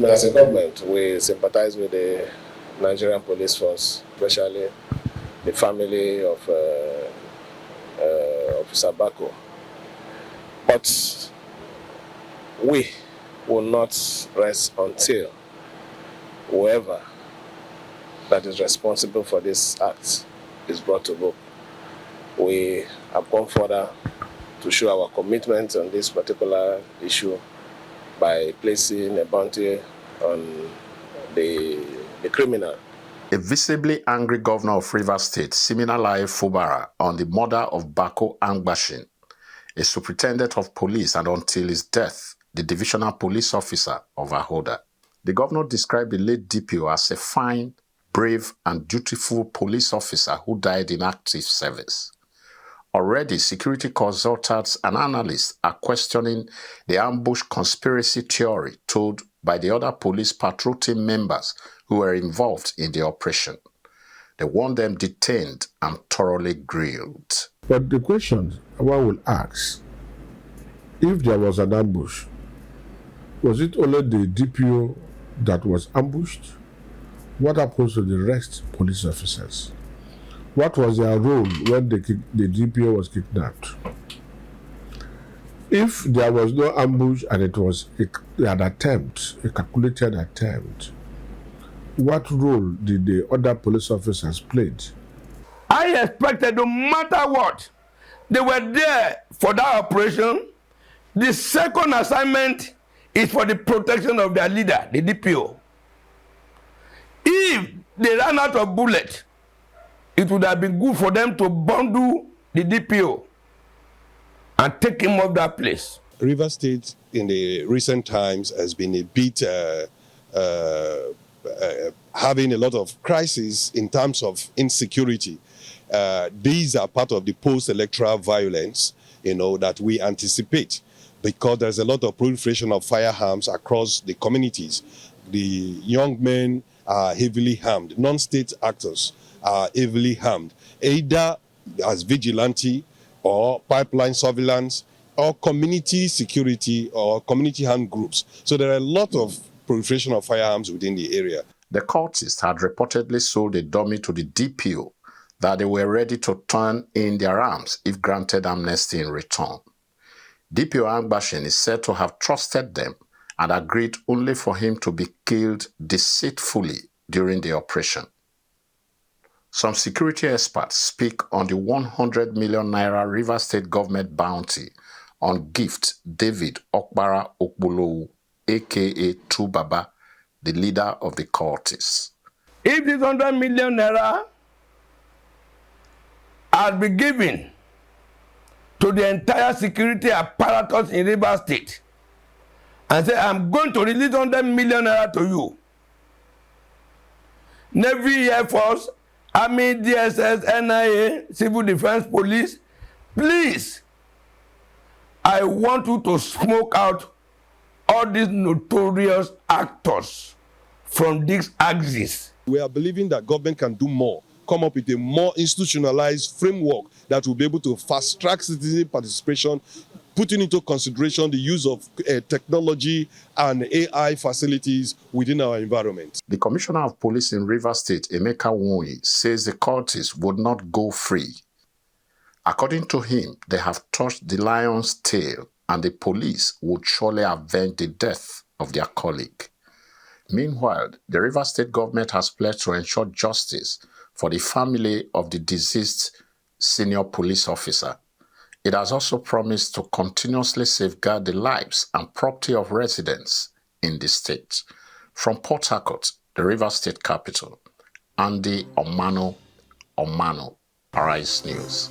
As a government, we sympathize with the Nigerian police force, especially the family of Officer Bako. But we will not rest until whoever that is responsible for this act is brought to book. We have gone further to show our commitment on this particular issue by placing a bounty on the criminal. A visibly angry governor of Rivers State, Siminalayi Fubara, on the murder of Bako Angbashin, a superintendent of police and until his death, the divisional police officer of Ahoda. The governor described the late DPO as a fine, brave and dutiful police officer who died in active service. Already, security consultants and analysts are questioning the ambush conspiracy theory told by the other police patrol team members who were involved in the operation. They want them detained and thoroughly grilled. But the question one will ask, if there was an ambush, was it only the DPO that was ambushed? What happens to the rest police officers? What was their role when the DPO was kidnapped? If there was no ambush and it was an attempt, a calculated attempt, what role did the other police officers play? I expected no matter what, they were there for that operation. The second assignment is for the protection of their leader, the DPO. If they ran out of bullets, it would have been good for them to bundle the DPO and take him off that place. Rivers State in the recent times has been a bit having a lot of crises in terms of insecurity. These are part of the post-electoral violence, that we anticipate, because there's a lot of proliferation of firearms across the communities. The young men are heavily harmed. Non-state actors are heavily harmed, either as vigilante or pipeline surveillance or community security or community hand groups. So there are a lot of proliferation of firearms within the area. The cultists had reportedly sold a dummy to the DPO that they were ready to turn in their arms if granted amnesty in return. DPO Angbashin is said to have trusted them and agreed only for him to be killed deceitfully during the operation. Some security experts speak on the 100 million naira Rivers State government bounty on Gift David Okpara Okbolowu, aka True Baba, the leader of the cultists. If this 100 million naira had been given to the entire security apparatus in Rivers State and say, I'm going to release 100 million naira to you, Navy, Air Force, Army, DSS, NIA, Civil Defense Police, please, I want you to smoke out all these notorious actors from this axis. We are believing that government can do more, come up with a more institutionalized framework that will be able to fast-track citizen participation, putting into consideration the use of technology and AI facilities within our environment. The Commissioner of Police in Rivers State, Emeka Nwoyi, says the cultists would not go free. According to him, they have touched the lion's tail and the police would surely avenge the death of their colleague. Meanwhile, the Rivers State government has pledged to ensure justice for the family of the deceased senior police officer. It has also promised to continuously safeguard the lives and property of residents in the state. From Port Harcourt, the Rivers State capital, Andy Omano, Arise News.